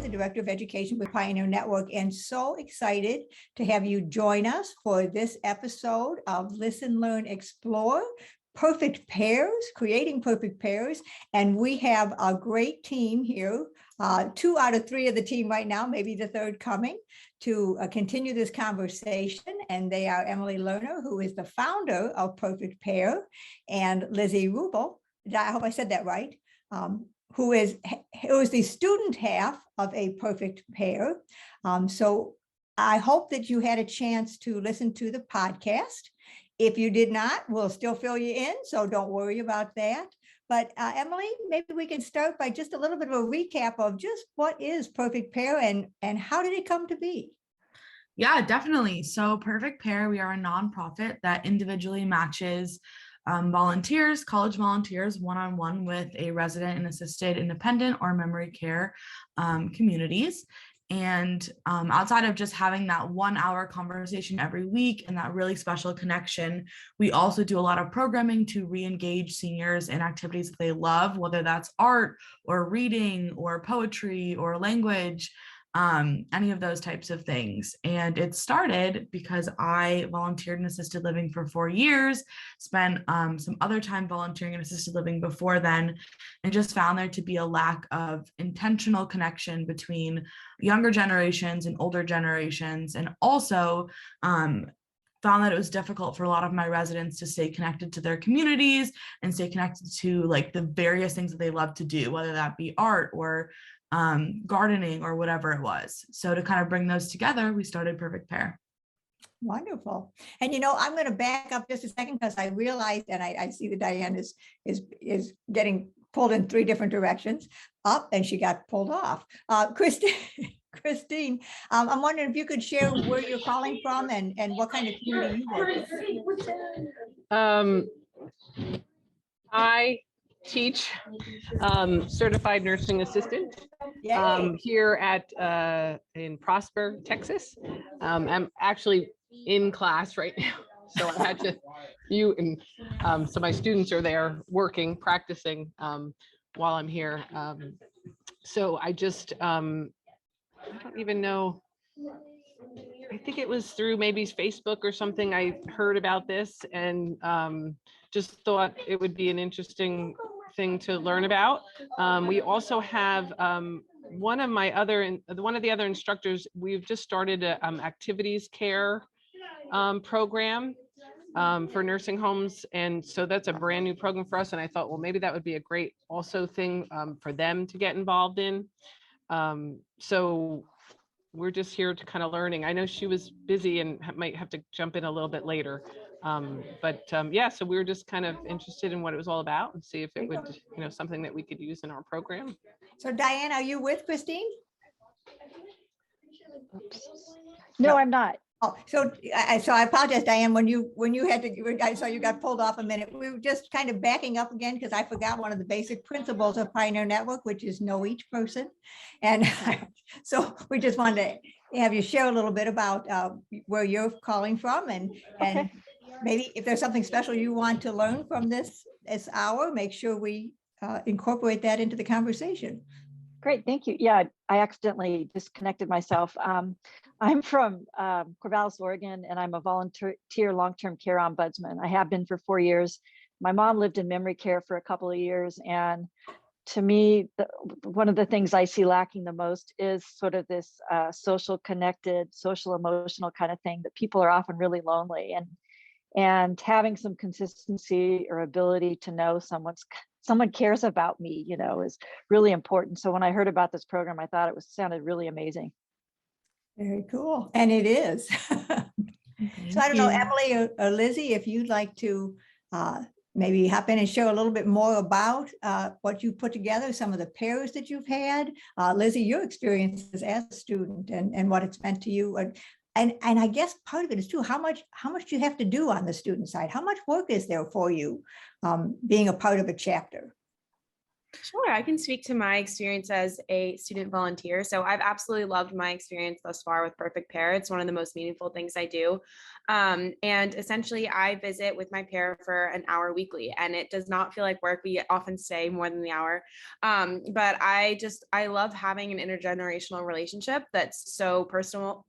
the Director of Education with Pioneer Network, and so excited to have you join us for this episode of Listen, Learn, Explore, Perfect Pairs, Creating Perfect Pairs. And we have a great team here, 2 out of 3 of the team right now, maybe the third coming, to continue this conversation. And they are Emily Lerner, who is the founder of Perfect Pair, and Lizzie Rubel, I hope I said that right, who is the student half of A Perfect Pair. So I hope that you had a chance to listen to the podcast. If you did not, we'll still fill you in, so don't worry about that. But Emily, maybe we can start by just a little bit of a recap of just what is Perfect Pair and how did it come to be? Yeah, definitely. So Perfect Pair, we are a nonprofit that individually matches volunteers, college volunteers, one-on-one with a resident and assisted independent or memory care communities. And outside of just having that 1-hour conversation every week and that really special connection, we also do a lot of programming to re-engage seniors in activities that they love, whether that's art or reading or poetry or language, any of those types of things. And it started because I volunteered in assisted living for 4 years, spent some other time volunteering in assisted living before then, and just found there to be a lack of intentional connection between younger generations and older generations, and also found that it was difficult for a lot of my residents to stay connected to their communities and stay connected to like the various things that they love to do, whether that be art or gardening or whatever it was. So to kind of bring those together, we started Perfect Pair. Wonderful. And I'm going to back up just a second because I realized, and I see that Diane is getting pulled in 3 different directions, up, and she got pulled off. Christine, I'm wondering if you could share where you're calling from and what kind of community you work with. I teach certified nursing assistant here at in Prosper, Texas. I'm actually in class right now, so I had to mute, and so my students are there working, practicing while I'm here. So I just I don't even know. I think it was through maybe Facebook or something. I heard about this and just thought it would be an interesting thing to learn about. We also have one of the other instructors. We've just started a activities care program for nursing homes, and so that's a brand new program for us. And I thought, well, maybe that would be a great also thing for them to get involved in. So we're just here to kind of learning. I know she was busy and might have to jump in a little bit later. Yeah, so we were just kind of interested in what it was all about and see if it would, something that we could use in our program. So Diane, are you with Christine? No, I'm not. Oh, so I apologize, Diane, when you had to, I saw you got pulled off a minute. We were just kind of backing up again because I forgot one of the basic principles of Pioneer Network, which is know each person. And so we just wanted to have you share a little bit about where you're calling from and maybe if there's something special you want to learn from this hour, make sure we incorporate that into the conversation. Great, thank you. Yeah, I accidentally disconnected myself. I'm from Corvallis, Oregon, and I'm a volunteer long-term care ombudsman. I have been for 4 years. My mom lived in memory care for a couple of years, and to me, one of the things I see lacking the most is sort of this social connected, social emotional kind of thing, that people are often really lonely, and having some consistency or ability to know someone cares about me, is really important. So when I heard about this program, I thought it sounded really amazing. Very cool. And it is. So I don't know, Emily or Lizzie, if you'd like to maybe hop in and share a little bit more about what you put together, some of the pairs that you've had. Lizzie, your experiences as a student and what it's meant to you. And I guess part of it is too, how much do you have to do on the student side? How much work is there for you being a part of a chapter? Sure, I can speak to my experience as a student volunteer. So I've absolutely loved my experience thus far with Perfect Pair. It's one of the most meaningful things I do. And essentially, I visit with my pair for an hour weekly, and it does not feel like work. We often stay more than the hour. But I love having an intergenerational relationship that's so personal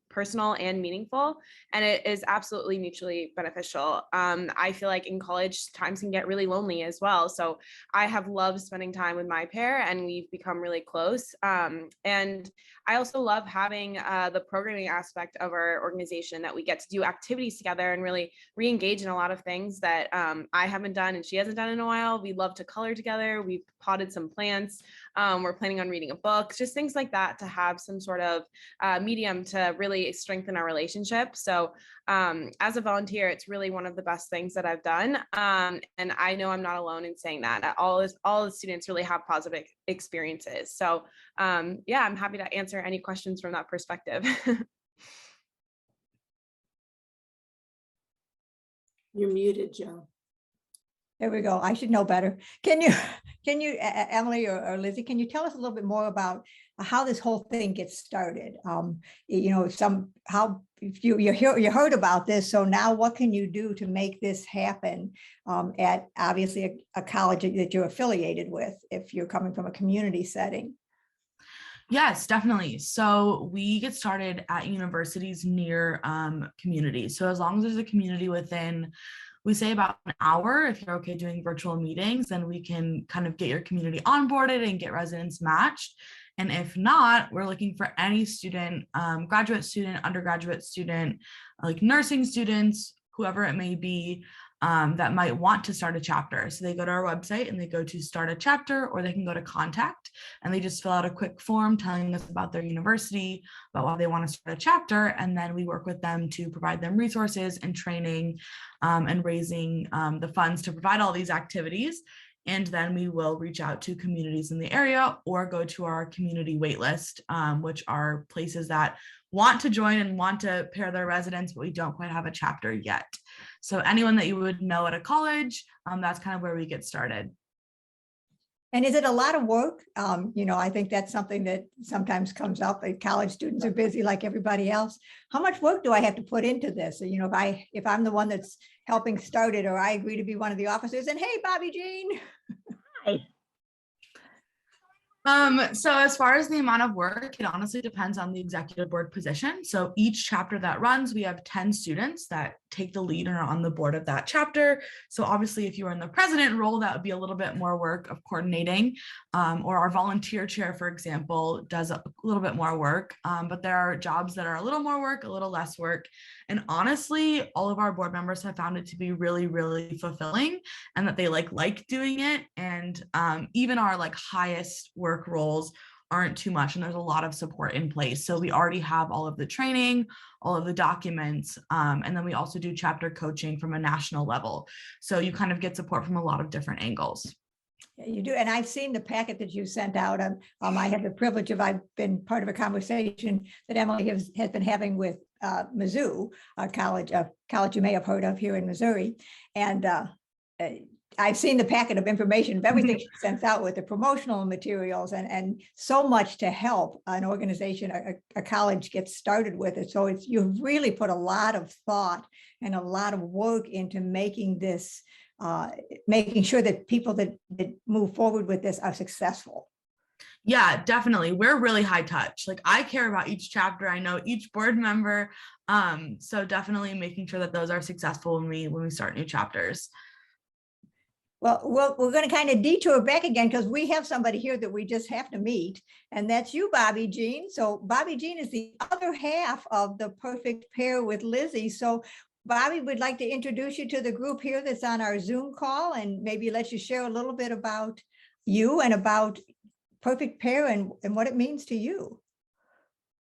and meaningful, and it is absolutely mutually beneficial. I feel like in college times can get really lonely as well. So I have loved spending time with my pair, and we've become really close. And I also love having the programming aspect of our organization, that we get to do activities together and really re-engage in a lot of things that I haven't done and she hasn't done in a while. We love to color together. We've potted some plants. We're planning on reading a book, just things like that, to have some sort of medium to really strengthen our relationship. So as a volunteer, it's really one of the best things that I've done. And I know I'm not alone in saying that. All the students really have positive experiences. So yeah, I'm happy to answer any questions from that perspective. You're muted, Joe. There we go. I should know better. Can you, Emily or Lizzie, can you tell us a little bit more about how this whole thing gets started? You know, you heard about this, so now what can you do to make this happen at obviously a college that you're affiliated with, if you're coming from a community setting? Yes, definitely. So we get started at universities near communities. So as long as there's a community within, we say about an hour, if you're okay doing virtual meetings, then we can kind of get your community onboarded and get residents matched. And if not, we're looking for any student, graduate student, undergraduate student, like nursing students, whoever it may be, that might want to start a chapter. So they go to our website and they go to start a chapter, or they can go to contact and they just fill out a quick form telling us about their university, about why they want to start a chapter. And then we work with them to provide them resources and training and raising the funds to provide all these activities. And then we will reach out to communities in the area or go to our community waitlist, which are places that want to join and want to pair their residents, but we don't quite have a chapter yet. So anyone that you would know at a college, that's kind of where we get started. And is it a lot of work? You know, I think that's something that sometimes comes up. College students are busy like everybody else. How much work do I have to put into this? You know, if I'm the one that's helping start it, or I agree to be one of the officers, and hey, Bobby Jean. Hi. So as far as the amount of work, it honestly depends on the executive board position. So each chapter that runs, we have 10 students that take the lead and are on the board of that chapter. So obviously, if you were in the president role, that would be a little bit more work of coordinating, or our volunteer chair, for example, does a little bit more work. But there are jobs that are a little more work, a little less work. And honestly, all of our board members have found it to be really, really fulfilling, and that they like doing it. And even our highest work roles aren't too much, and there's a lot of support in place. So we already have all of the training, all of the documents, and then we also do chapter coaching from a national level. So you kind of get support from a lot of different angles. Yeah, you do. And I've seen the packet that you sent out. I have the privilege of, I've been part of a conversation that Emily has been having with Mizzou, a college you may have heard of here in Missouri. And I've seen the packet of information of everything she sends out with the promotional materials and so much to help an organization, a college get started with it. So you've really put a lot of thought and a lot of work into making this, making sure that people that move forward with this are successful. Yeah, definitely. We're really high touch. I care about each chapter. I know each board member. So definitely making sure that those are successful when we start new chapters. Well, we're going to kind of detour back again because we have somebody here that we just have to meet, and that's you, Bobby Jean. So Bobby Jean is the other half of the Perfect Pair with Lizzie. So Bobby would like to introduce you to the group here that's on our Zoom call, and maybe let you share a little bit about you and about Perfect Pair and what it means to you.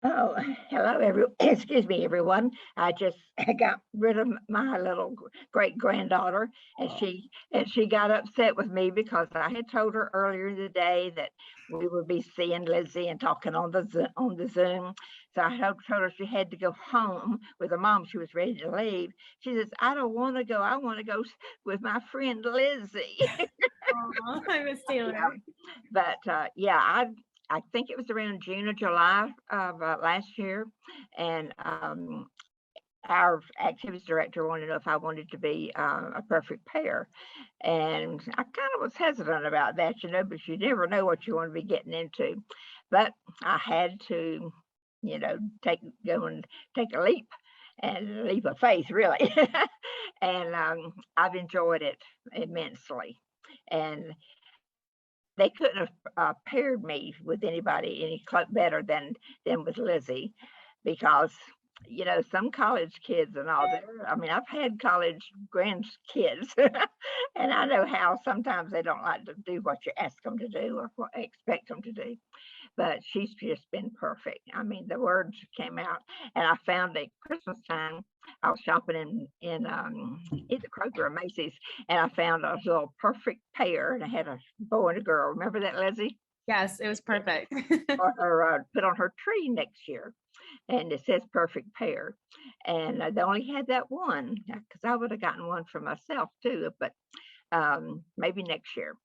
Oh, hello, excuse me, everyone. I just got rid of my little great granddaughter, and she got upset with me because I had told her earlier in the day that we would be seeing Lizzie and talking on the Zoom. So I told her she had to go home with her mom. She was ready to leave. She says, "I don't want to go. I want to go with my friend Lizzie." Aww, I miss Taylor. but yeah, I think it was around June or July of last year, and our activities director wanted to know if I wanted to be a perfect pair. And I kind of was hesitant about that, because you never know what you want to be getting into. But I had to, go and take a leap, and a leap of faith, really. And I've enjoyed it immensely. And they couldn't have paired me with anybody any better than with Lizzie, because some college kids and all that. I mean, I've had college grandkids, and I know how sometimes they don't like to do what you ask them to do or what I expect them to do. But she's just been perfect. I mean, the words came out, and I found at Christmas time, I was shopping in either Kroger or Macy's, and I found a little perfect pair, and I had a boy and a girl. Remember that, Leslie? Yes, it was perfect. Or put on her tree next year, and it says perfect pair. And they only had that one, because I would have gotten one for myself too, but maybe next year.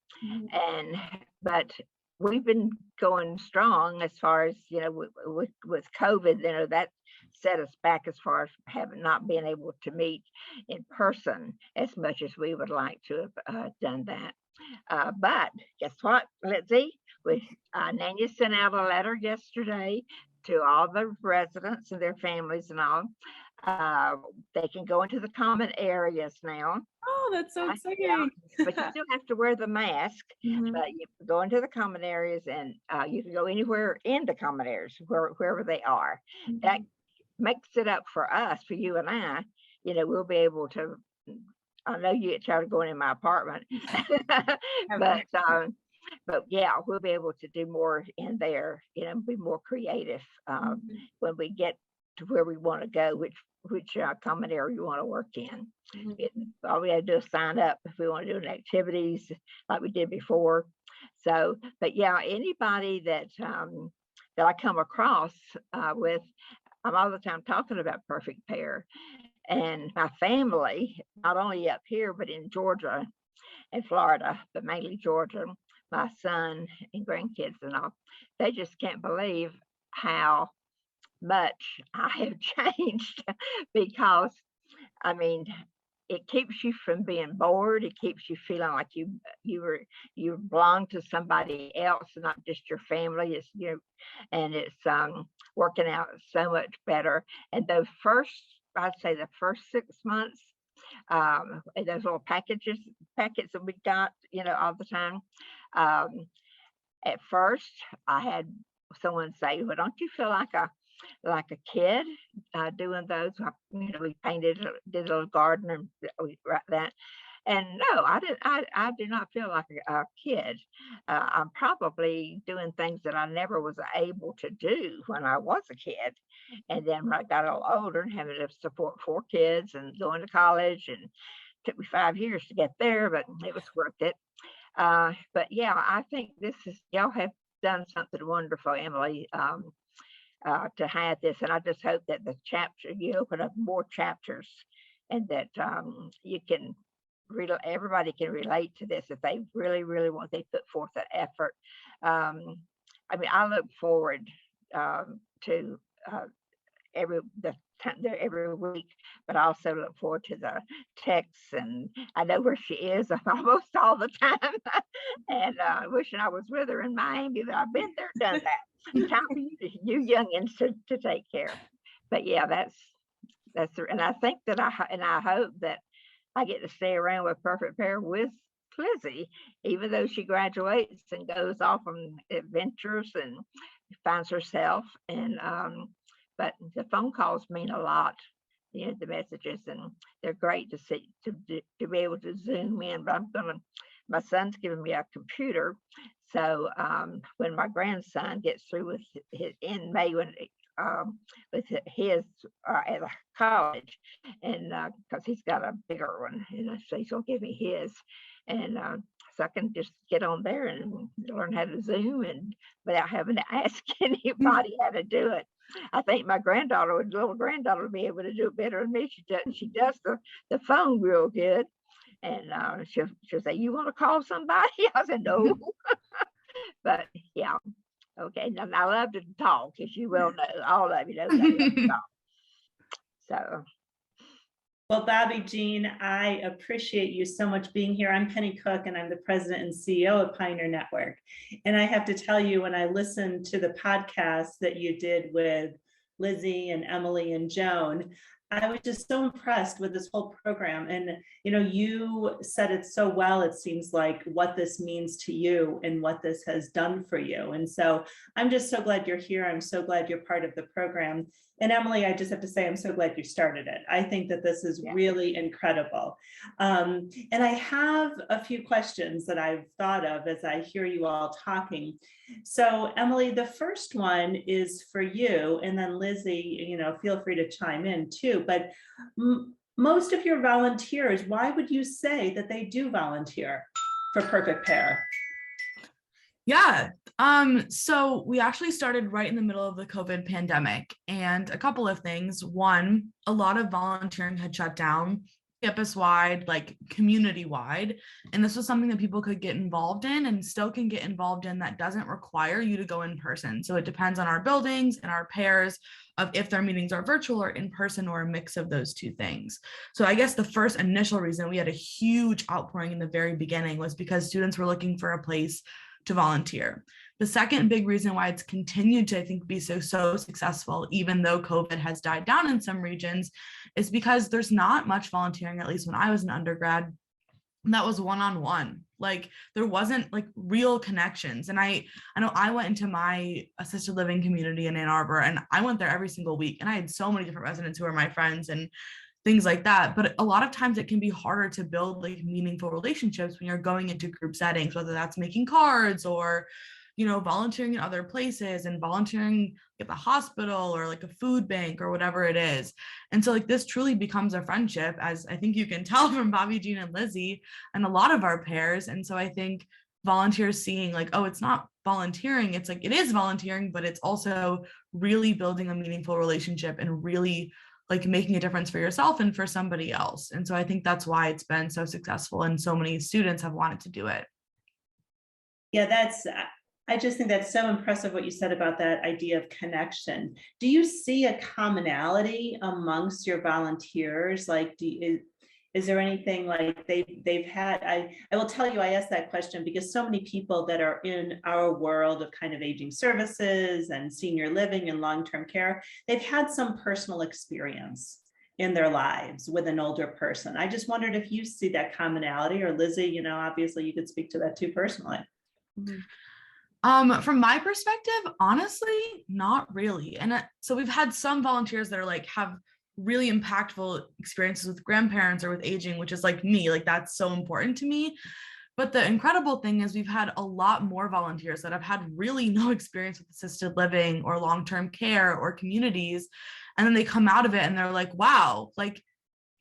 But we've been going strong as far as, with COVID, that set us back as far as having not been able to meet in person as much as we would like to have done that. But guess what, Lizzie? Nanya sent out a letter yesterday to all the residents and their families and all. They can go into the common areas now. Oh, that's so exciting. Yeah, but you still have to wear the mask. Mhm. But you can go into the common areas, and you can go anywhere in the common areas, wherever they are. That makes it up for us, for you and I. We'll be able to. I know you get tired of going in my apartment, but yeah, we'll be able to do more in there. Be more creative when we get to where we want to go, which common area you want to work in. All we have to do is sign up if we want to do activities like we did before. So, but yeah, anybody that I come across with, I'm all the time talking about perfect pair. And my family, not only up here, but in Georgia and Florida, but mainly Georgia, my son and grandkids and all, they just can't believe how much I have changed, because I mean, it keeps you from being bored. It keeps you feeling like you belong to somebody else, not just your family. It's and it's working out so much better. And I'd say the first 6 months, those little packets that we got, all the time. At first, I had someone say, "Well, don't you feel like a kid doing those?" We painted, did a little garden, and we wrote that. And no, I didn't. I do not feel like a kid. I'm probably doing things that I never was able to do when I was a kid. And then when I got a little older and having to support 4 kids and going to college, and it took me 5 years to get there, but it was worth it. But yeah, I think y'all have done something wonderful, Emily, to have this. And I just hope that you open up more chapters, and that you can everybody can relate to this if they really, really want. They put forth that effort. I mean, I look forward to every week, but I also look forward to the texts, and I know where she is almost all the time. And wishing I was with her in Miami, but I've been there, done that. Time for you youngins to take care. But yeah, and I think that I hope that I get to stay around with Perfect Pair with Lizzie, even though she graduates and goes off on adventures and finds herself. And but the phone calls mean a lot, the messages, and they're great to see, to be able to zoom in. But my son's giving me a computer, so when my grandson gets through with his in May, with his at college, and because he's got a bigger one, so he's gonna give me his, and so I can just get on there and learn how to Zoom, and without having to ask anybody how to do it. I think my little granddaughter would be able to do it better than me. She does the phone real good, and she'll say, "You want to call somebody?" I said, "No." But yeah, okay. Now I love to talk, as you well know. All of you know that I love to talk. So. Well, Bobby Jean, I appreciate you so much being here. I'm Penny Cook, and I'm the president and CEO of Pioneer Network. And I have to tell you, when I listened to the podcast that you did with Lizzie and Emily and Joan, I was just so impressed with this whole program. And, you know, you said it so well, it seems like, what this means to you and what this has done for you. And so I'm just so glad you're here. I'm so glad you're part of the program. And Emily, I just have to say, I'm so glad you started it. I think that this is really incredible. And I have a few questions that I've thought of as I hear you all talking. So Emily, the first one is for you, and then Lizzie, you know, feel free to chime in too, but most of your volunteers, why would you say that they do volunteer for Perfect Pair? Yeah, so we actually started right in the middle of the COVID pandemic, and a couple of things. One, a lot of volunteering had shut down campus-wide, like community-wide, and this was something that people could get involved in and still can get involved in that doesn't require you to go in person. So it depends on our buildings and our pairs of if their meetings are virtual or in person or a mix of those two things. So I guess the first initial reason we had a huge outpouring in the very beginning was because students were looking for a place to volunteer. The second big reason why it's continued to, I think, be so successful, even though COVID has died down in some regions, is because there's not much volunteering, at least when I was an undergrad, that was one-on-one. Like there wasn't like real connections. And I know I went into my assisted living community in Ann Arbor, and I went there every single week, and I had so many different residents who are my friends and things like that. But a lot of times it can be harder to build like meaningful relationships when you're going into group settings, whether that's making cards or, you know, volunteering in other places and volunteering at the hospital or like a food bank or whatever it is. And so like this truly becomes a friendship, as I think you can tell from Bobby Jean and Lizzie and a lot of our pairs. And so I think volunteers seeing like, oh, it's not volunteering, it's like, it is volunteering, but it's also really building a meaningful relationship and really like making a difference for yourself and for somebody else. And so I think that's why it's been so successful and so many students have wanted to do it. Yeah, I just think that's so impressive what you said about that idea of connection. Do you see a commonality amongst your volunteers? Like, is there anything like they've had? I will tell you, I asked that question because so many people that are in our world of kind of aging services and senior living and long-term care, they've had some personal experience in their lives with an older person. I just wondered if you see that commonality, or Lizzie, you know, obviously you could speak to that too personally. From my perspective, honestly, not really. And so we've had some volunteers that are like have really impactful experiences with grandparents or with aging, which is like me, like that's so important to me. But the incredible thing is we've had a lot more volunteers that have had really no experience with assisted living or long-term care or communities. And then they come out of it and they're like, wow, like,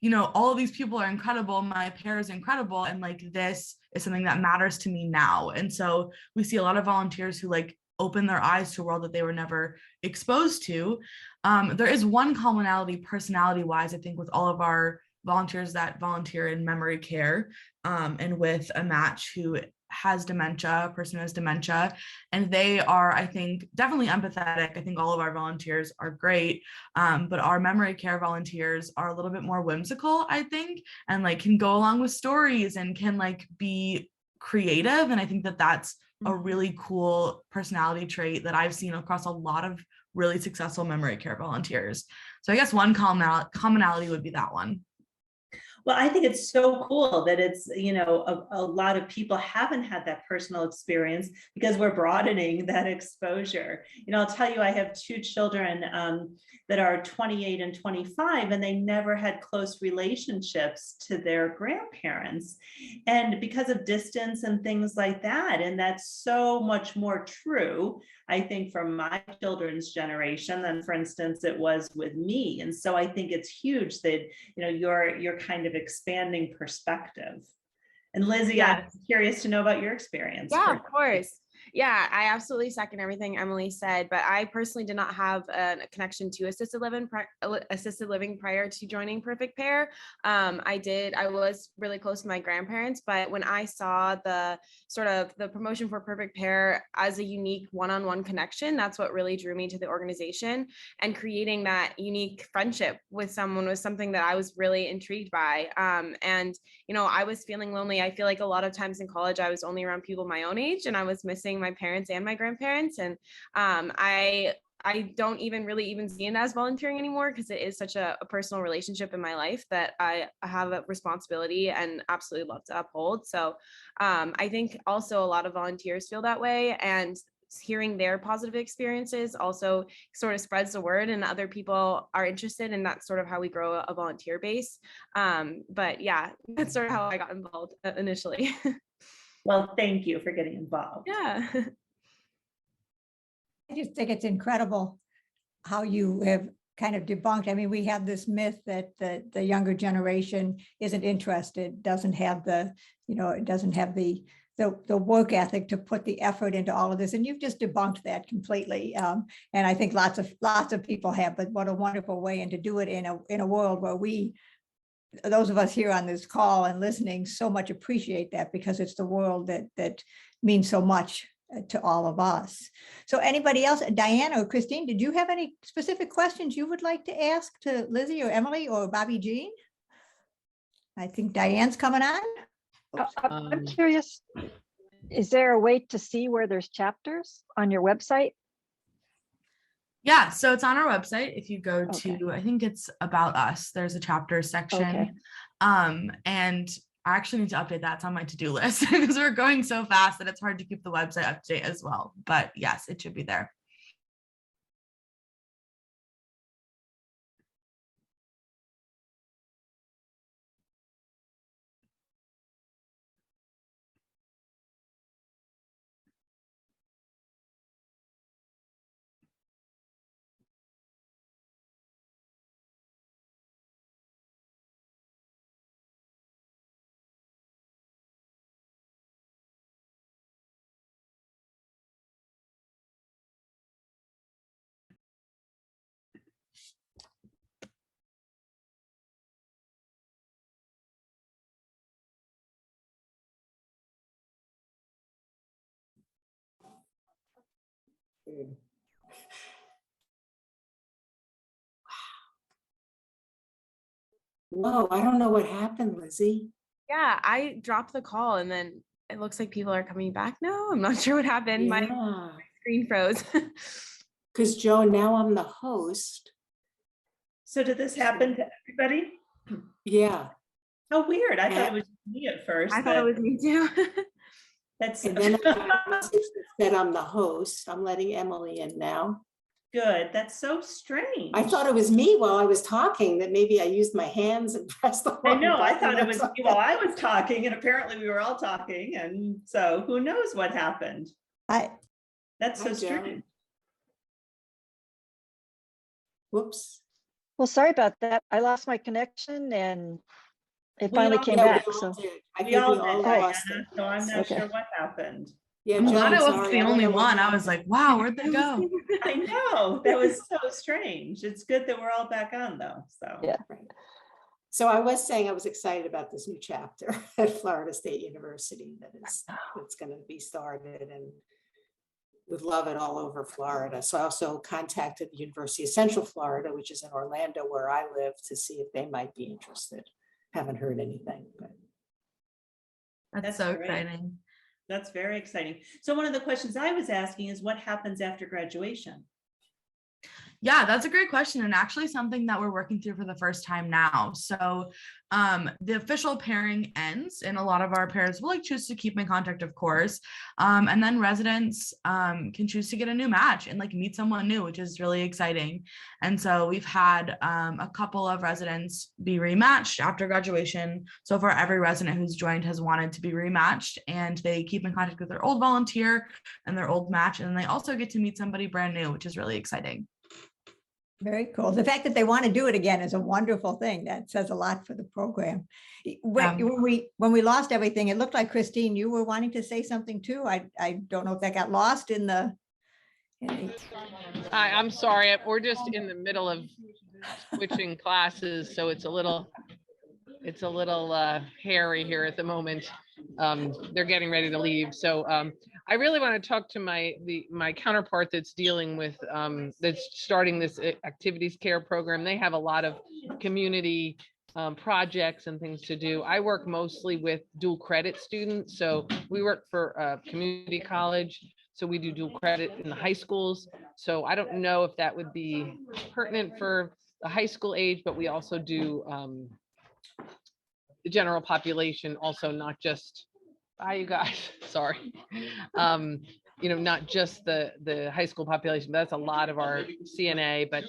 you know, all of these people are incredible. My pair is incredible. And like, this is something that matters to me now. And so we see a lot of volunteers who like open their eyes to a world that they were never exposed to. There is one commonality personality wise, I think, with all of our volunteers that volunteer in memory care, and with a match who has dementia, a person who has dementia, and they are, I think, definitely empathetic. I think all of our volunteers are great, but our memory care volunteers are a little bit more whimsical, I think, and like can go along with stories and can like be creative. And I think that that's a really cool personality trait that I've seen across a lot of really successful memory care volunteers. So I guess one commonality would be that one. Well, I think it's so cool that it's, you know, a lot of people haven't had that personal experience because we're broadening that exposure. You know, I'll tell you, I have two children that are 28 and 25, and they never had close relationships to their grandparents. And because of distance and things like that, and that's so much more true, I think, for my children's generation than, for instance, it was with me. And so I think it's huge that, you know, you're kind of expanding perspective. And Lizzie, Yeah. I'm curious to know about your experience. Yeah, of course. Yeah, I absolutely second everything Emily said, but I personally did not have a connection to assisted living prior to joining Perfect Pair. I was really close to my grandparents, but when I saw the sort of the promotion for Perfect Pair as a unique one-on-one connection, that's what really drew me to the organization, and creating that unique friendship with someone was something that I was really intrigued by. And I was feeling lonely. I feel like a lot of times in college, I was only around people my own age, and I was missing my parents and my grandparents. And I don't really even see it as volunteering anymore, because it is such a personal relationship in my life that I have a responsibility and absolutely love to uphold. So I think also a lot of volunteers feel that way, and hearing their positive experiences also sort of spreads the word, and other people are interested, and that's sort of how we grow a volunteer base. But yeah, that's sort of how I got involved initially. Well, thank you for getting involved. Yeah. I just think it's incredible how you have kind of debunked. I mean, we have this myth that the younger generation isn't interested, doesn't have the, it doesn't have the work ethic to put the effort into all of this. And you've just debunked that completely. And I think lots of people have, but what a wonderful way, and to do it in a world where those of us here on this call and listening so much appreciate that, because it's the world that means so much to all of us. So anybody else, Diane or Christine, did you have any specific questions you would like to ask to Lizzie or Emily or Bobby Jean? I think Diane's coming on. I'm curious, is there a way to see where there's chapters on your website? Yeah, so it's on our website. If you go Okay. to, I think it's About Us, there's a chapter section. Okay. And I actually need to update that. It's on my to-do list because we're going so fast that it's hard to keep the website up to date as well. But yes, it should be there. Whoa, I don't know what happened, Lizzie. Yeah, I dropped the call, and then it looks like people are coming back now. I'm not sure what happened. My Yeah, screen froze. because Joe, now I'm the host. So did this happen to everybody? Yeah, How weird. I thought it was me at first. I thought it was me too. That's and then I got a message that said I'm the host. I'm letting Emily in now. good. That's so strange. I thought it was me while I was talking, that maybe I used my hands and pressed the I wrong know. I button. thought it was That's me while I was talking, and apparently we were all talking, and so who knows what happened? That's so Hi, Joe. strange. Whoops. Well, sorry about that. I lost my connection and it We finally all- came Yeah, back. we all So did. I We think all we did, all Diana, lost it. so I'm not Okay. sure what happened. Yeah, I'm Joe, glad I wasn't sorry. the I don't only know what one. I happened. was like, wow, where'd they go? I know, that was so strange. It's good that we're all back on though, so. Yeah. Right. So I was saying I was excited about this new chapter at Florida State University that's going to be started, and would love it all over Florida. So I also contacted the University of Central Florida, which is in Orlando where I live, to see if they might be interested. Haven't heard anything, but That's That's so great. exciting. That's very exciting. So one of the questions I was asking is what happens after graduation? Yeah, that's a great question, and actually something that we're working through for the first time now. So the official pairing ends, and a lot of our pairs will choose to keep in contact, of course. And then residents can choose to get a new match and meet someone new, which is really exciting. And so we've had a couple of residents be rematched after graduation. So far, every resident who's joined has wanted to be rematched, and they keep in contact with their old volunteer and their old match. And then they also get to meet somebody brand new, which is really exciting. Very cool. The fact that they want to do it again is a wonderful thing. That says a lot for the program. When we lost everything, it looked like Christine, you were wanting to say something too. I don't know if that got lost in the. I'm sorry, we're just in the middle of switching classes, so it's a little hairy here at the moment. They're getting ready to leave, so I really want to talk to my counterpart that's dealing with that's starting this activities care program. They have a lot of community projects and things to do. I work mostly with dual credit students, so we work for community college, so we do dual credit in the high schools. So I don't know if that would be pertinent for the high school age, but we also do the general population also, not just, hi you guys, sorry. Not just the high school population, but that's a lot of our CNA, but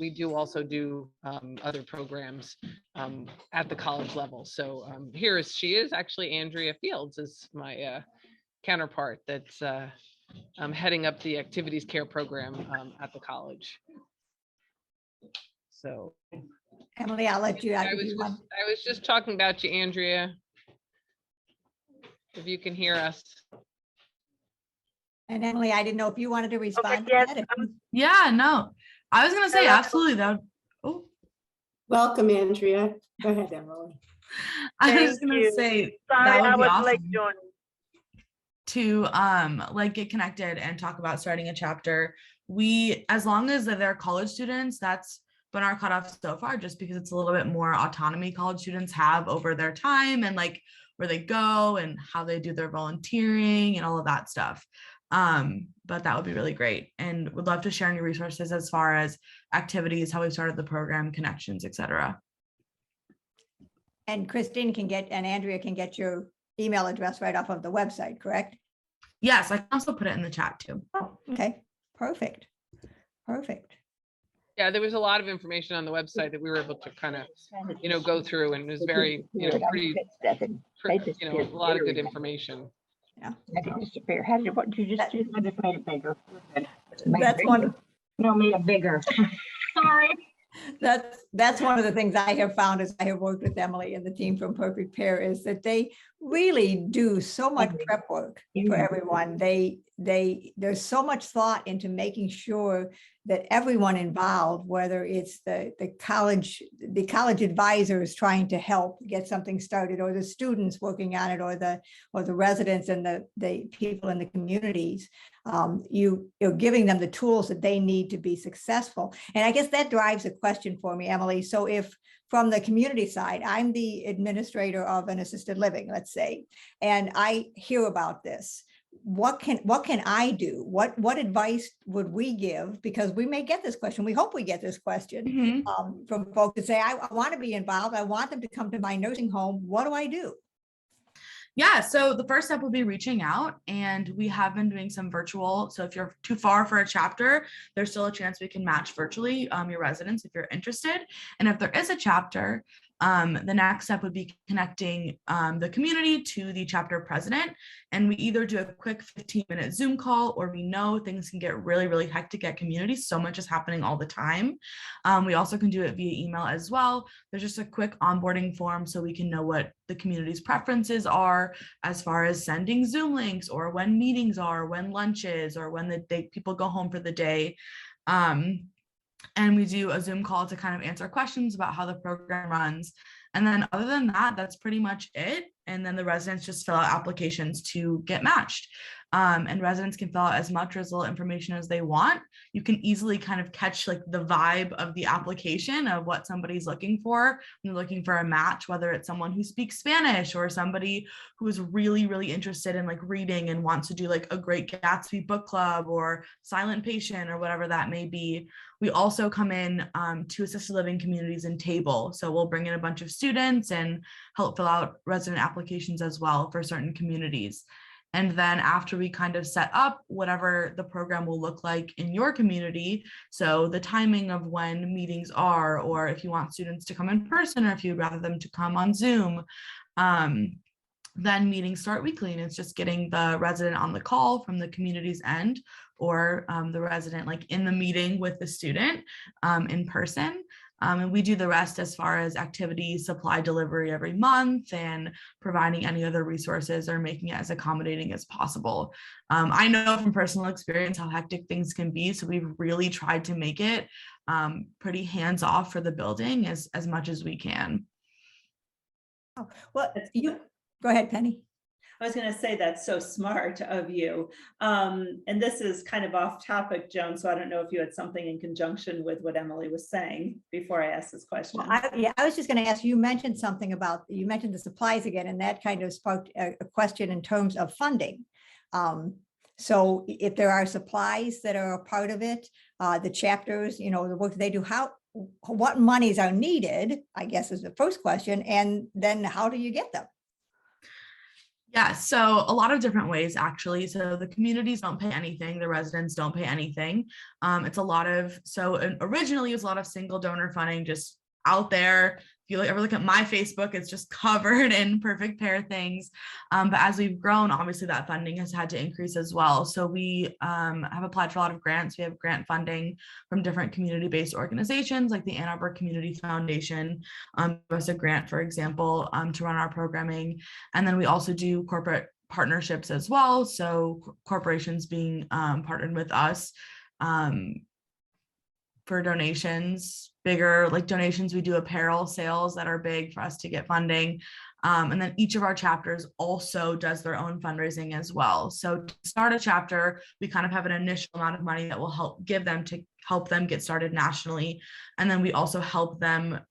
we do also do other programs at the college level. So she is actually Andrea Fields is my counterpart that's heading up the activities care program at the college. So Emily, I'll let you. I was just talking about you, Andrea. If you can hear us. And Emily, I didn't know if you wanted to respond. Okay, to that. Yeah, no, I was going to say absolutely. That would, oh, Welcome, Andrea. Go ahead, Emily. I was Thank going to you. say Sorry, that I would be was late awesome joining. to get connected and talk about starting a chapter. As long as they're college students, that's been our cutoff so far, just because it's a little bit more autonomy college students have over their time and like where they go and how they do their volunteering and all of that stuff. But that would be really great, and would love to share any resources as far as activities, how we started the program, connections, etc. And Christine and Andrea can get your email address right off of the website, correct? Yes, I can also put it in the chat too. Oh, okay, perfect. Yeah, there was a lot of information on the website that we were able to kind of, go through, and it was very, pretty, a lot of good information. Yeah. That didn't disappear. What did you just do? I just made it bigger. That's one. No, made it bigger. Sorry. That's one of the things I have found as I have worked with Emily and the team from Perfect Pair is that they really do so much prep work for everyone. There's so much thought into making sure that everyone involved, whether it's the college advisors trying to help get something started, or the students working on it, or the residents and the people in the communities, you're giving them the tools that they need to be successful. And I guess that drives a question for me, Emily. So if from the community side, I'm the administrator of an assisted living, let's say, and I hear about this, what can I do? What advice would we give? Because we may get this question. We hope we get this question from folks that say, I want to be involved. I want them to come to my nursing home. What do I do? Yeah, so the first step would be reaching out, and we have been doing some virtual. So if you're too far for a chapter, there's still a chance we can match virtually your residents if you're interested. And if there is a chapter, the next step would be connecting the community to the chapter president. And we either do a quick 15-minute Zoom call, or we know things can get really, really hectic at communities. So much is happening all the time. We also can do it via email as well. There's just a quick onboarding form so we can know what the community's preferences are as far as sending Zoom links, or when meetings are, when lunch is, or when people go home for the day. And we do a Zoom call to kind of answer questions about how the program runs. And then other than that, that's pretty much it. And then the residents just fill out applications to get matched. And residents can fill out as much or as little information as they want. You can easily kind of catch like the vibe of the application of what somebody's looking for. When they're looking for a match, whether it's someone who speaks Spanish or somebody who is really, really interested in like reading and wants to do like a Great Gatsby book club or silent patient or whatever that may be. We also come in to assisted living communities and table. So we'll bring in a bunch of students and help fill out resident applications as well for certain communities. And then after we kind of set up whatever the program will look like in your community, so the timing of when meetings are, or if you want students to come in person, or if you'd rather them to come on Zoom, then meetings start weekly, and it's just getting the resident on the call from the community's end, or the resident like in the meeting with the student in person. And we do the rest as far as activity supply delivery every month and providing any other resources or making it as accommodating as possible. I know from personal experience how hectic things can be, so we've really tried to make it pretty hands-off for the building as much as we can. Oh, well, you go ahead, Penny. I was going to say that's so smart of you. And this is kind of off topic, Joan, so I don't know if you had something in conjunction with what Emily was saying before I asked this question. Well, I was just going to ask, you mentioned something about, you mentioned the supplies again, and that kind of sparked a question in terms of funding. So if there are supplies that are a part of it, the chapters, the work they do, what monies are needed, I guess is the first question. And then how do you get them? Yeah, so a lot of different ways, actually. So the communities don't pay anything, the residents don't pay anything. It's a lot of, originally it was a lot of single donor funding just out there. If you ever look at my Facebook, it's just covered in perfect pair things. But as we've grown, obviously that funding has had to increase as well. So we have applied for a lot of grants. We have grant funding from different community-based organizations like the Ann Arbor Community Foundation. Was a grant, for example, to run our programming. And then we also do corporate partnerships as well. So corporations being partnered with us for donations, bigger like donations. We do apparel sales that are big for us to get funding. And then each of our chapters also does their own fundraising as well. So to start a chapter, we kind of have an initial amount of money that will help them get started nationally. And then we also help them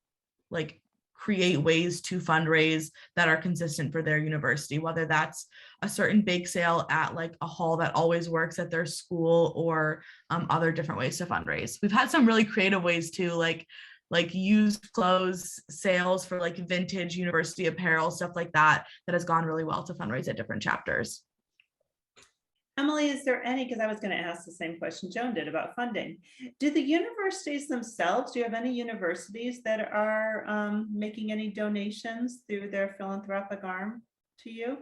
like create ways to fundraise that are consistent for their university, whether that's a certain bake sale at like a hall that always works at their school, or other different ways to fundraise. We've had some really creative ways too, like used clothes sales for like vintage university apparel, stuff like that has gone really well to fundraise at different chapters. Emily, is there any, because I was going to ask the same question Joan did about funding. Do the universities themselves, do you have any universities that are making any donations through their philanthropic arm to you?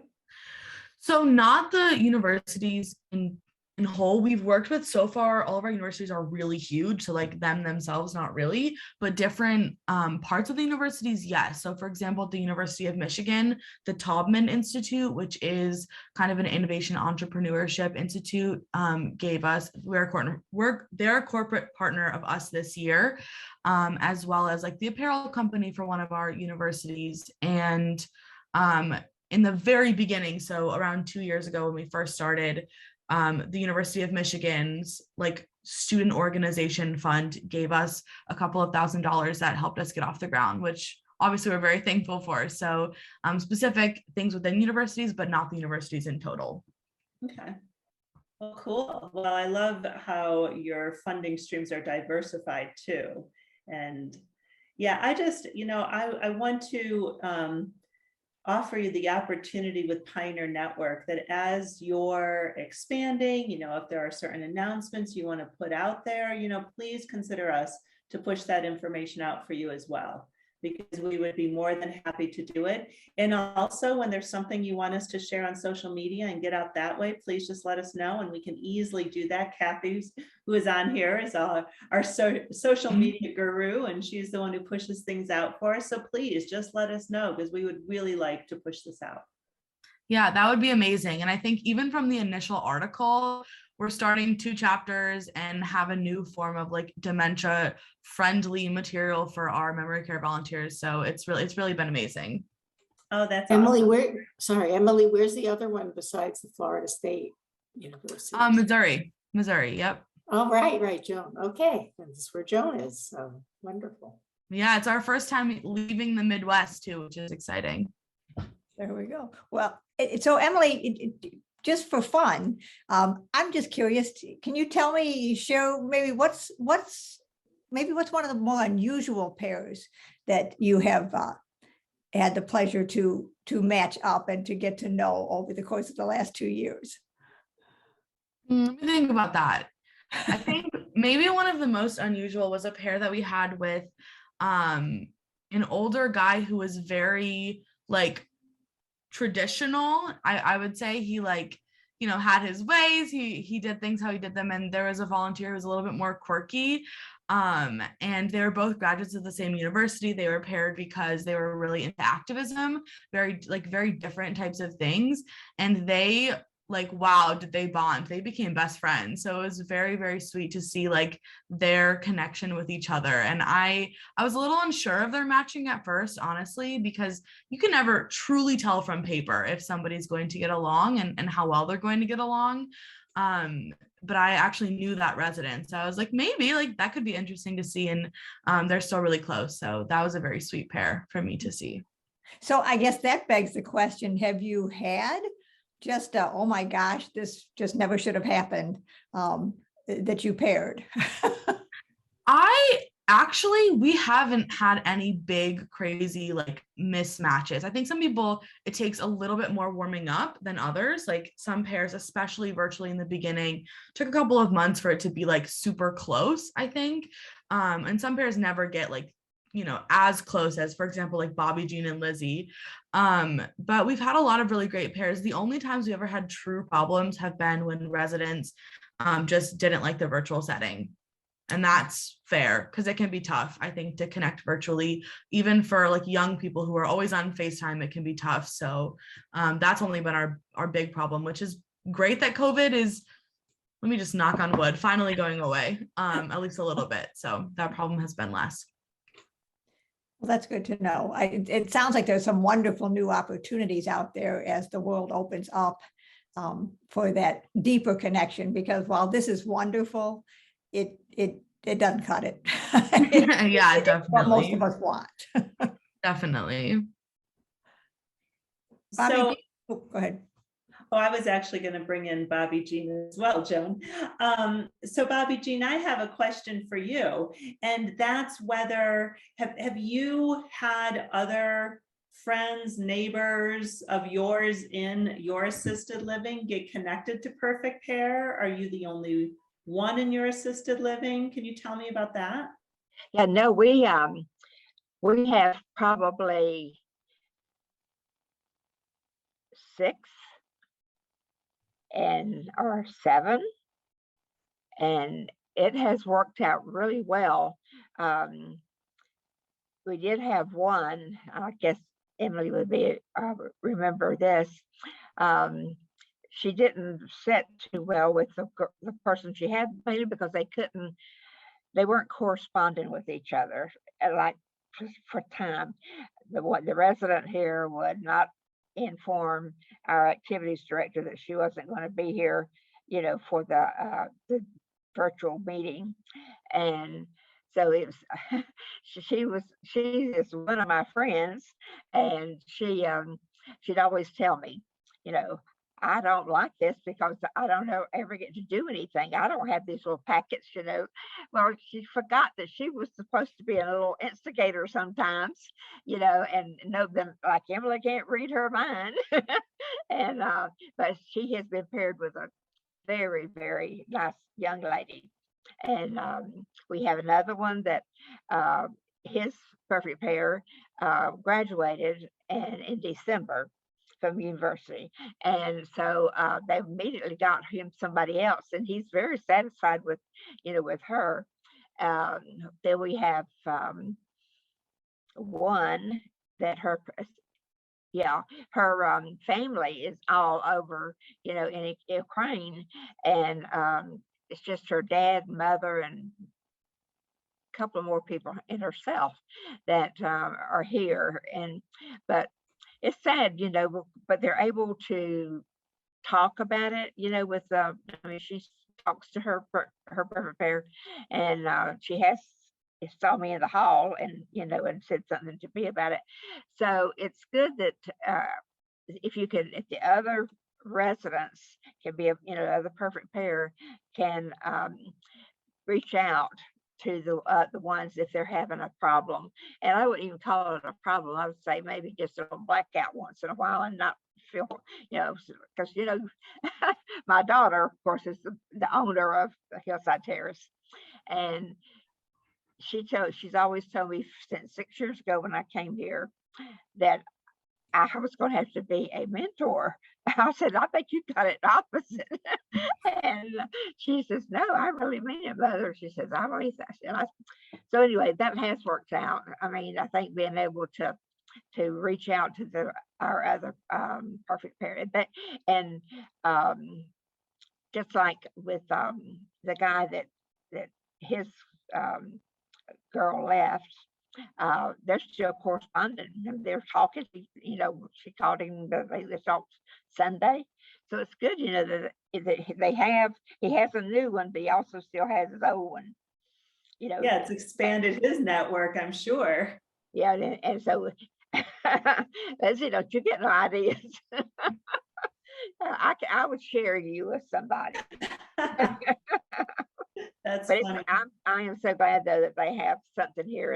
So not the universities in whole. We've worked with so far, all of our universities are really huge. So like them themselves, not really, but different parts of the universities, yes. So for example, at the University of Michigan, the Taubman Institute, which is kind of an innovation entrepreneurship institute, gave us, they're a corporate partner of us this year, as well as like the apparel company for one of our universities. And in the very beginning, so around 2 years ago when we first started, the University of Michigan's like student organization fund gave us a couple of $1,000s that helped us get off the ground, which obviously we're very thankful for. So specific things within universities, but not the universities in total. Okay. Well, cool. Well, I love how your funding streams are diversified too. And yeah, I just, I want to offer you the opportunity with Pioneer Network that as you're expanding, if there are certain announcements you want to put out there, please consider us to push that information out for you as well, because we would be more than happy to do it. And also when there's something you want us to share on social media and get out that way, please just let us know and we can easily do that. Kathy, who is on here, is our social media guru, and she's the one who pushes things out for us. So please just let us know, because we would really like to push this out. Yeah, that would be amazing. And I think even from the initial article, we're starting 2 chapters and have a new form of like dementia friendly material for our memory care volunteers. So it's really been amazing. Oh, that's Emily. Awesome. Emily, where's the other one besides the Florida State University? Missouri. Yep. Oh, right, Joan. Okay, this is where Joan is. So wonderful. Yeah, it's our first time leaving the Midwest too, which is exciting. There we go. Well, so Emily, just for fun, I'm just curious. Can you share maybe what's one of the more unusual pairs that you have had the pleasure to match up and to get to know over the course of the last 2 years? Let me think about that. I think maybe one of the most unusual was a pair that we had with an older guy who was very like traditional. I would say he like, you know, had his ways. He did things how he did them. And there was a volunteer who was a little bit more quirky. And they were both graduates of the same university. They were paired because they were really into activism, very different types of things. And they like, wow, did they bond? They became best friends. So it was very, very sweet to see like their connection with each other. And I was a little unsure of their matching at first, honestly, because you can never truly tell from paper if somebody's going to get along and how well they're going to get along. But I actually knew that resident. So I was like, maybe like that could be interesting to see. And they're still really close. So that was a very sweet pair for me to see. So I guess that begs the question, have you had just, oh my gosh, this just never should have happened, that you paired? We haven't had any big crazy like mismatches. I think some people, it takes a little bit more warming up than others. Like some pairs, especially virtually in the beginning, took a couple of months for it to be like super close, I think. And some pairs never get like, you know, as close as, for example, like Bobby Jean and Lizzie. But we've had a lot of really great pairs. The only times we ever had true problems have been when residents just didn't like the virtual setting. And that's fair because it can be tough, I think, to connect virtually. Even for like young people who are always on FaceTime, it can be tough. So that's only been our big problem, which is great that COVID is, let me just knock on wood, finally going away, at least a little bit. So that problem has been less. Well, that's good to know. It sounds like there's some wonderful new opportunities out there as the world opens up for that deeper connection, because while this is wonderful, it doesn't cut it. Yeah, definitely. What most of us want. Definitely. Bobby, go ahead. Oh, I was actually going to bring in Bobby Jean as well, Joan. So Bobby Jean, I have a question for you, and that's whether, have you had other friends, neighbors of yours in your assisted living get connected to Perfect Pair? Are you the only one in your assisted living? Can you tell me about that? Yeah, no, we have probably 6 or 7, and it has worked out really well. We did have one, I guess Emily would be remember this. She didn't sit too well with the person she had, mainly because they weren't corresponding with each other like for time. The resident here would not inform our activities director that she wasn't going to be here, you know, for the virtual meeting. And so it was, she is one of my friends, and she'd always tell me, you know, I don't like this because I don't ever get to do anything. I don't have these little packets, you know. Well, she forgot that she was supposed to be a little instigator sometimes, you know, and know them like Emily can't read her mind. And but she has been paired with a very, very nice young lady. And we have another one that his perfect pair graduated in December from university, and so they immediately got him somebody else, and he's very satisfied with, you know, with her. Then we have one that her family is all over, you know, in Ukraine, and it's just her dad, mother, and a couple of more people and herself that are here. But it's sad, you know, but they're able to talk about it, you know, with I mean, she talks to her perfect pair, and she saw me in the hall, and you know, and said something to me about it. So it's good that if the other residents can be, you know, the perfect pair can reach out to the ones if they're having a problem. And I wouldn't even call it a problem. I would say maybe just a blackout once in a while, and not feel, you know, because, you know, my daughter, of course, is the owner of Hillside Terrace, and she's always told me since 6 years ago when I came here that I was going to have to be a mentor. I said, I think you got it opposite. And she says, no, I really mean it, Mother. She says, I believe that. So anyway, that has worked out. I mean, I think being able to reach out to our other perfect parent, and just like with the guy that his girl left, they're still corresponding. They're talking. You know, she called him. They talked Sunday, so it's good. You know that he has a new one, but he also still has his old one. You know. Yeah, it's expanded his network, I'm sure. Yeah, and so that's it. Don't you get no ideas? I would share you with somebody. That's But funny. I am so glad though that they have something here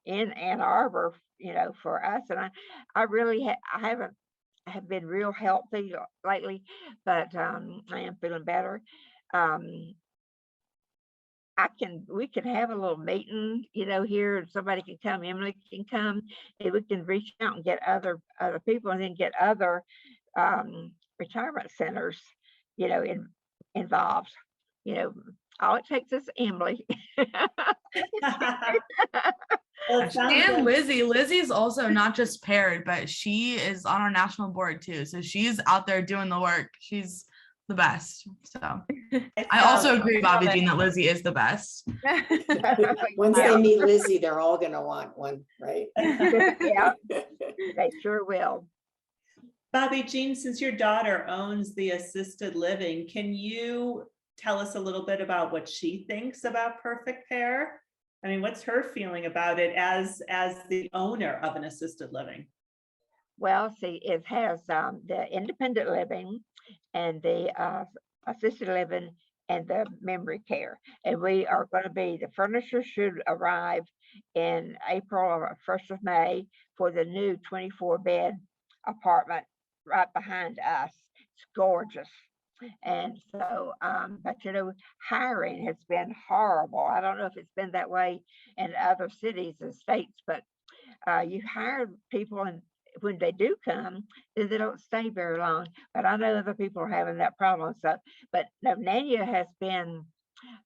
in Ann Arbor, you know, for us. And I really I have been real healthy lately, but I am feeling better. We can have a little meeting, you know, here, and somebody can come, Emily can come, and we can reach out and get other people, and then get other retirement centers, you know, involved. You know, all it takes is Emily. Well, it sounds And like- Lizzie's also not just paired, but she is on our national board too. So she's out there doing the work. She's the best. So I also agree, Bobby Jean, that Lizzie is the best. Once they meet Lizzie, they're all gonna want one, right? Yeah, they sure will. Bobby Jean, since your daughter owns the assisted living, can you tell us a little bit about what she thinks about Perfect Pair? I mean, what's her feeling about it as the owner of an assisted living? Well, see, it has the independent living and the assisted living and the memory care. And we are going to be, the furniture should arrive in April or 1st of May for the new 24-bed apartment right behind us. It's gorgeous. And so, but you know, hiring has been horrible. I don't know if it's been that way in other cities and states, but you hire people, and when they do come, then they don't stay very long. But I know other people are having that problem. So, but no, Nanya has been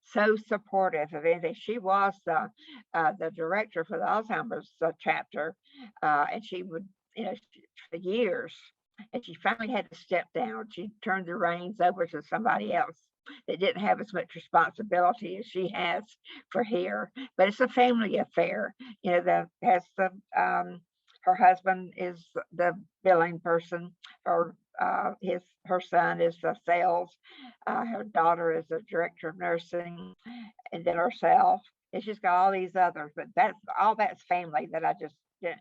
so supportive of it. She was the director for the Alzheimer's chapter, and she would, you know, for years. And she finally had to step down. She turned the reins over to somebody else that didn't have as much responsibility as she has for here. But it's a family affair. You know, her husband is the billing person, or her son is the sales. Her daughter is the director of nursing, and then herself. And she's got all these others, but that's family that I just did.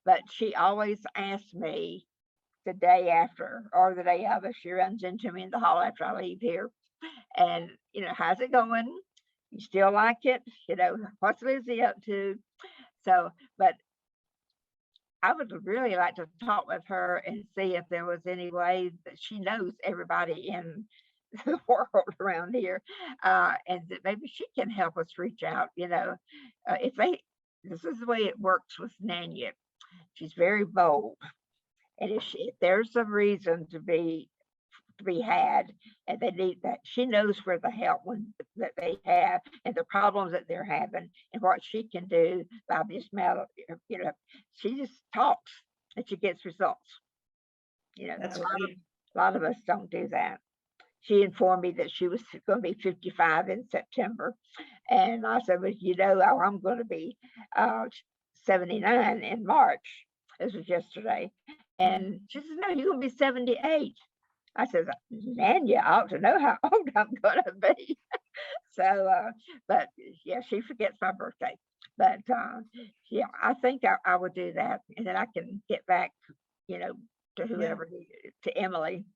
But she always asks me the day after or the day of, if she runs into me in the hall after I leave here, and you know, how's it going? You still like it? You know, what's Lizzie up to? So, but I would really like to talk with her and see if there was any way that she knows everybody in the world around here, and that maybe she can help us reach out. You know, this is the way it works with Nanya. She's very bold. And if there's a reason to be had, and they need that, she knows where the help that they have and the problems that they're having and what she can do by this matter. You know, she just talks and she gets results. You know, That's a lot of us don't do that. She informed me that she was going to be 55 in September, and I said, "Well, you know, I'm going to be 79 in March." This was yesterday. And she says, "No, you're gonna be 78. I said, "Nanya ought to know how old I'm gonna be." So, but yeah, she forgets my birthday. But yeah, I think I would do that, and then I can get back, you know, to whoever, to Emily.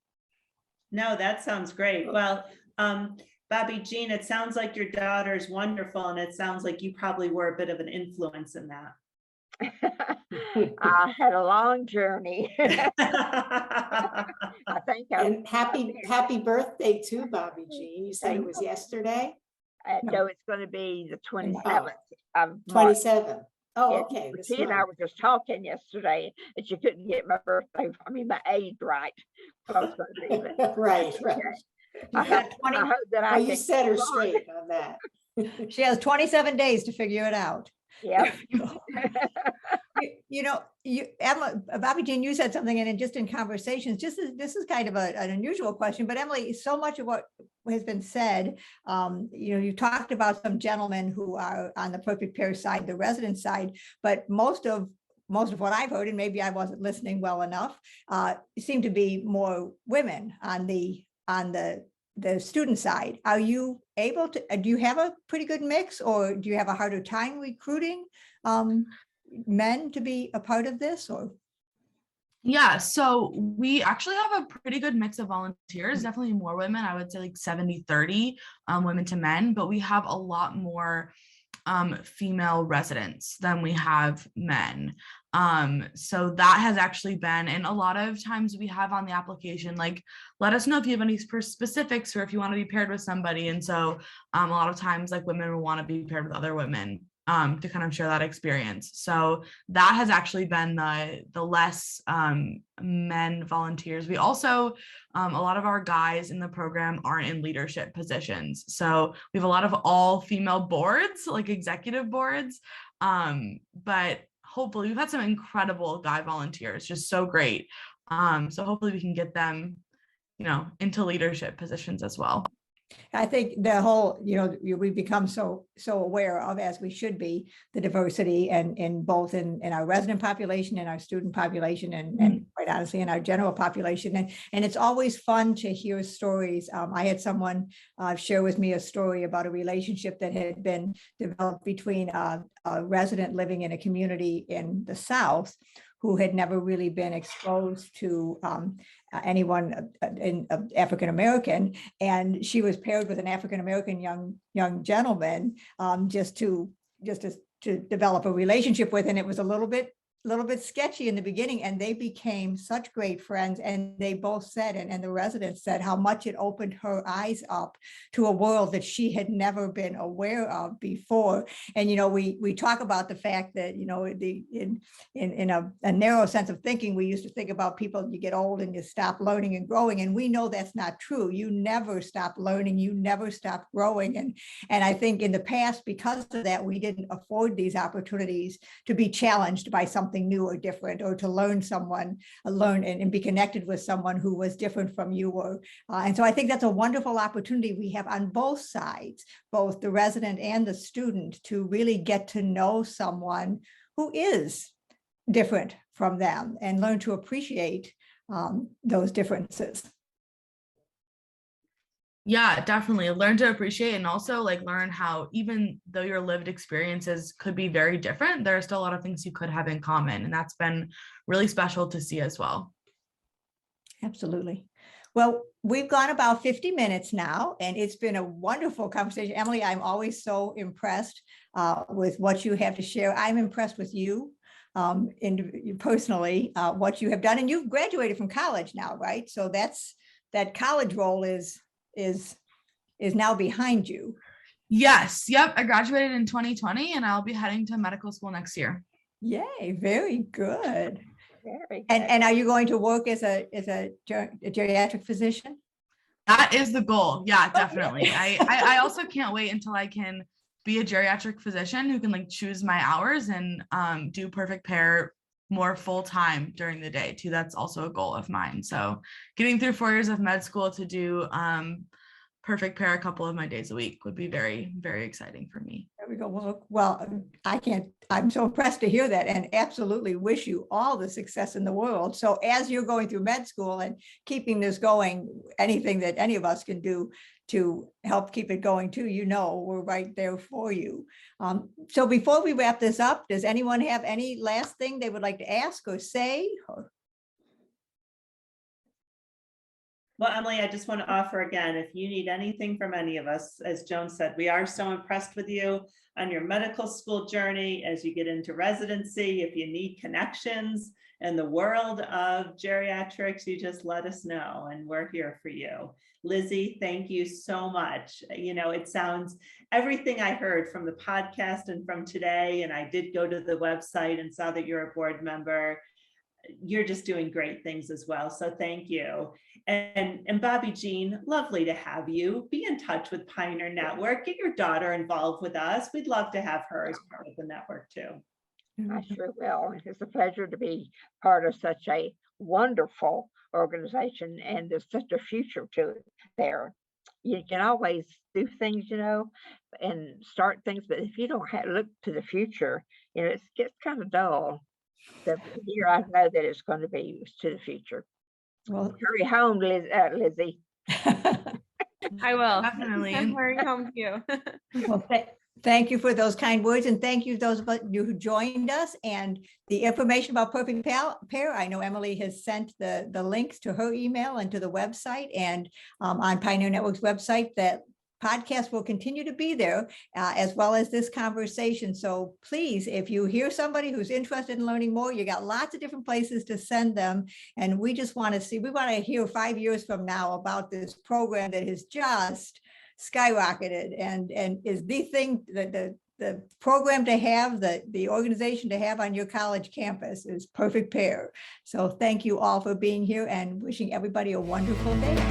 No, that sounds great. Well, Bobby Jean, it sounds like your daughter's wonderful, and it sounds like you probably were a bit of an influence in that. I had a long journey. I think. And happy birthday to Bobby Jean. You said it was yesterday? No, it's going to be the 27th of March. 27. Oh, And okay. this she and I month. were just talking yesterday, and she couldn't get my birthday, I mean, my age right. Close even. Right, right. I You've got hope, 20 I hope that I Well, you can set her keep on. straight on that. She has 27 days to figure it out. Yeah. Emma, Bobby Jean, you said something, and just in conversations, this is kind of an unusual question, but Emily, so much of what has been said, you talked about some gentlemen who are on the perfect pair side, the resident side, but most of what I've heard, and maybe I wasn't listening well enough, seem to be more women on the student side. Are you able to, do you have a pretty good mix, or do you have a harder time recruiting men to be a part of this, or? Yeah, so we actually have a pretty good mix of volunteers, definitely more women. I would say like 70-30 women to men, but we have a lot more female residents than we have men. So that has actually been, and a lot of times we have on the application, like, let us know if you have any specifics or if you want to be paired with somebody. And so a lot of times, like, women will want to be paired with other women to kind of share that experience. So that has actually been the less men volunteers. We also, a lot of our guys in the program aren't in leadership positions. So we have a lot of all female boards, like executive boards. But hopefully we've had some incredible guy volunteers, just so great. So hopefully we can get them, into leadership positions as well. I think the whole, we've become so aware of, as we should be, the diversity and in both in our resident population and our student population, and quite honestly in our general population. And it's always fun to hear stories. I had someone share with me a story about a relationship that had been developed between a resident living in a community in the South who had never really been exposed to anyone in African American, and she was paired with an African American young gentleman just to develop a relationship with, and it was a little bit sketchy in the beginning, and they became such great friends. And they both said, and the residents said, how much it opened her eyes up to a world that she had never been aware of before. And we talk about the fact that in a narrow sense of thinking, we used to think about people, you get old and you stop learning and growing, and we know that's not true. You never stop learning, you never stop growing. And I think in the past, because of that, we didn't afford these opportunities to be challenged by something new or different, or to learn and be connected with someone who was different from you. And so I think that's a wonderful opportunity we have on both sides, both the resident and the student, to really get to know someone who is different from them and learn to appreciate those differences. Yeah, definitely learn to appreciate, and also learn how, even though your lived experiences could be very different, there are still a lot of things you could have in common. And that's been really special to see as well. Absolutely. Well, we've gone about 50 minutes now, and it's been a wonderful conversation. Emily, I'm always so impressed with what you have to share. I'm impressed with you personally, what you have done. And you've graduated from college now, right? So that college role is now behind you. Yes. Yep. I graduated in 2020, and I'll be heading to medical school next year. Yay. Very good. Very good. And are you going to work as a geriatric physician? That is the goal. Yeah, definitely. I also can't wait until I can be a geriatric physician who can choose my hours and do perfect pair more full time during the day too. That's also a goal of mine. So getting through 4 years of med school to do perfect pair a couple of my days a week would be very, very exciting for me. There we go. Well, I'm so impressed to hear that, and absolutely wish you all the success in the world. So as you're going through med school and keeping this going, anything that any of us can do to help keep it going too, we're right there for you. So before we wrap this up, does anyone have any last thing they would like to ask or say? Well, Emily, I just want to offer again, if you need anything from any of us, as Joan said, we are so impressed with you on your medical school journey as you get into residency. If you need connections in the world of geriatrics, you just let us know and we're here for you. Lizzie, thank you so much. You know, it sounds everything I heard from the podcast and from today, and I did go to the website and saw that you're a board member. You're just doing great things as well. So thank you. And Bobby Jean, lovely to have you. Be in touch with Pioneer Network. Get your daughter involved with us. We'd love to have her as part of the network too. I sure will. It's a pleasure to be part of such a wonderful organization, and there's such a future to it there. You can always do things, you know, and start things, but if you don't look to the future, you know, it gets kind of dull. So here I know that it's going to be to the future. Well, Hurry home, Lizzie. I will. Definitely. I'm hurrying home to you. well, thank you for those kind words, and thank you those of you who joined us. And the information about Perfect Pair, I know Emily has sent the links to her email and to the website, and on Pioneer Network's website, that podcast will continue to be there, as well as this conversation. So please, if you hear somebody who's interested in learning more, you got lots of different places to send them. And we just want to see, we want to hear 5 years from now about this program that has just skyrocketed and is the thing that the program to have, the organization to have on your college campus is Perfect Pair. So thank you all for being here and wishing everybody a wonderful day.